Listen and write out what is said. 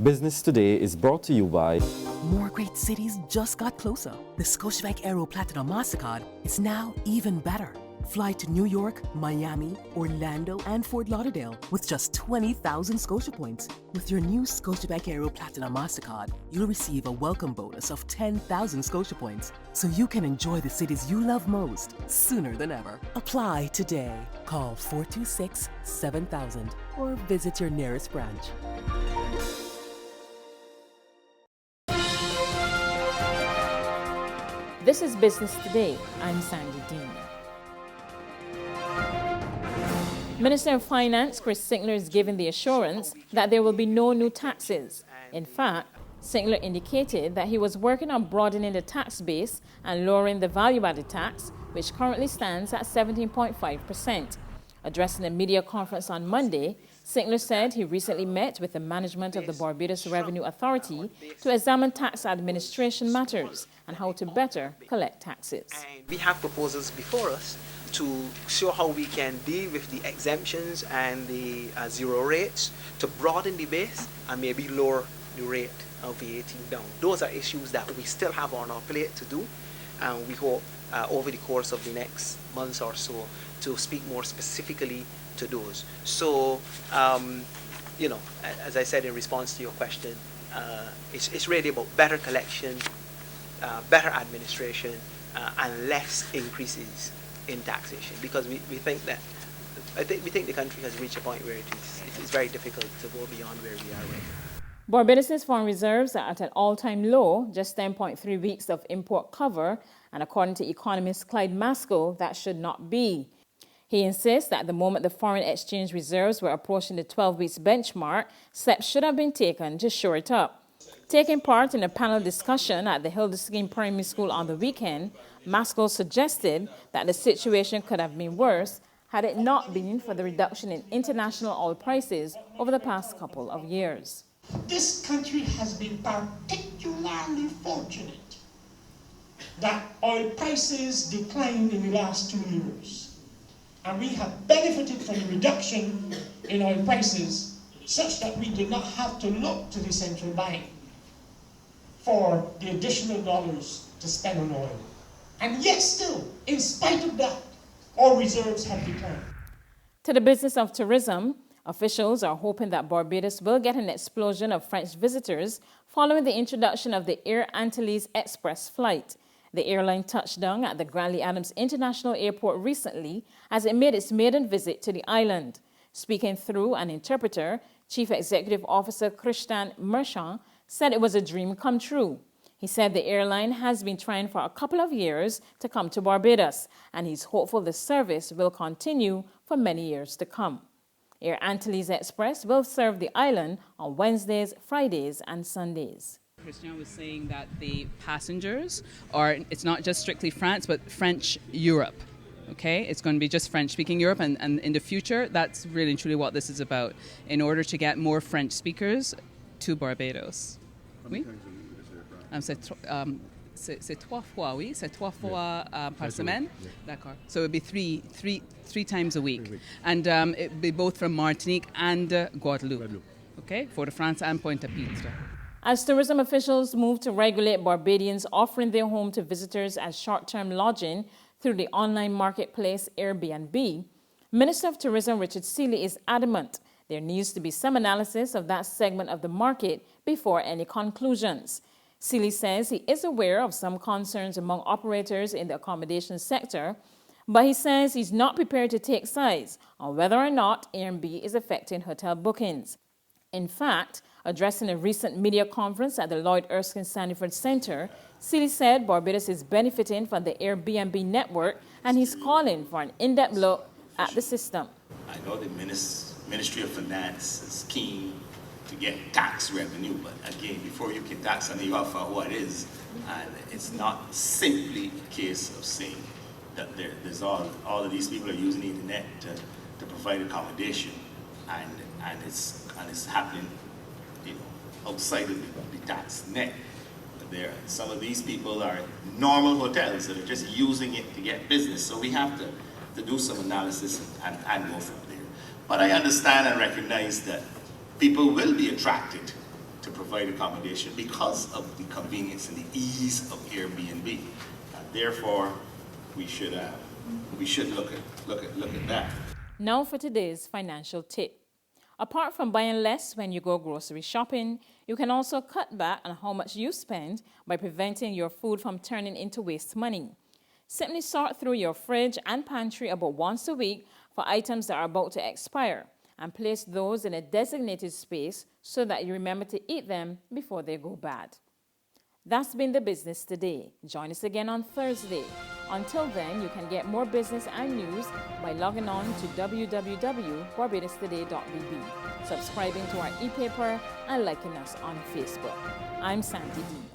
Business Today is brought to you by More great cities just got closer. The Scotiabank Aero Platinum MasterCard is now even better. Fly to New York, Miami, Orlando, and Fort Lauderdale with just 20,000 Scotia points. With your new Scotiabank Aero Platinum MasterCard, you'll receive a welcome bonus of 10,000 Scotia points, so you can enjoy the cities you love most sooner than ever. Apply today. Call 426-7000 or visit your nearest branch. This is Business Today. I'm Sandy Dean. Minister of Finance Chris Sinckler is giving the assurance that there will be no new taxes. In fact, Sinckler indicated that he was working on broadening the tax base and lowering the value-added tax, which currently stands at 17.5%. Addressing a media conference on Monday, Sinckler said he recently met with the management of the Barbados Revenue Authority to examine tax administration matters and how to better collect taxes. And we have proposals before us to show how we can deal with the exemptions and the zero rates to broaden the base and maybe lower the rate of VAT down. Those are issues that we still have on our plate to do, and we hope over the course of the next months or so to speak more specifically to those. So, as I said in response to your question, it's really about better collection, better administration, and less increases in taxation, because we think that we think the country has reached a point where it's very difficult to go beyond where we are right now. Barbados' foreign reserves are at an all-time low, just 10.3 weeks of import cover, and according to economist Clyde Maskell, that should not be. He insists that at the moment the foreign exchange reserves were approaching the 12 weeks benchmark, steps should have been taken to shore it up. Taking part in a panel discussion at the Hildesheim Primary School on the weekend, Maskell suggested that the situation could have been worse had it not been for the reduction in international oil prices over the past couple of years. This country has been particularly fortunate that oil prices declined in the last 2 years. And we have benefited from the reduction in oil prices such that we did not have to look to the central bank for the additional dollars to spend on oil. And yet still, in spite of that, our reserves have declined. To the business of tourism, officials are hoping that Barbados will get an explosion of French visitors following the introduction of the Air Antilles Express flight. The airline touched down at the Grantley Adams International Airport recently as it made its maiden visit to the island. Speaking through an interpreter, Chief Executive Officer Christian Merchant said it was a dream come true. He said the airline has been trying for a couple of years to come to Barbados, and he's hopeful the service will continue for many years to come. Air Antilles Express will serve the island on Wednesdays, Fridays, and Sundays. Christian was saying that the passengers are, it's not just strictly France, but French Europe. Okay, it's going to be just French-speaking Europe, and in the future, that's really and truly what this is about, in order to get more French speakers to Barbados. Oui? C'est trois fois, oui? C'est trois fois par semaine? D'accord. So it would be three times a week. And it would be both from Martinique and Guadeloupe. Okay, Fort-de-France and Pointe-à-Pitre. As tourism officials move to regulate Barbadians offering their home to visitors as short-term lodging through the online marketplace Airbnb, Minister of Tourism Richard Seeley is adamant there needs to be some analysis of that segment of the market before any conclusions. Seeley says he is aware of some concerns among operators in the accommodation sector, but he says he's not prepared to take sides on whether or not Airbnb is affecting hotel bookings. In fact, addressing a recent media conference at the Lloyd Erskine Sanford Center, Seeley said Barbados is benefiting from the Airbnb network and he's calling for an in-depth look at the system. I know the Ministry of Finance is keen to get tax revenue, but again, before you can tax on you offer what is, and it's not simply a case of saying that there's all of these people are using the internet to provide accommodation, and it's happening, outside of the tax net. Some of these people are normal hotels that are just using it to get business, so we have to do some analysis and go from there. But I understand and recognize that people will be attracted to provide accommodation because of the convenience and the ease of Airbnb. Therefore, we should look at that. Now for today's financial tip. Apart from buying less when you go grocery shopping, you can also cut back on how much you spend by preventing your food from turning into waste money. Simply sort through your fridge and pantry about once a week for items that are about to expire and place those in a designated space so that you remember to eat them before they go bad. That's been the business today. Join us again on Thursday. Until then, you can get more business and news by logging on to www.barbadostoday.bb, subscribing to our e-paper, and liking us on Facebook. I'm Sandy D.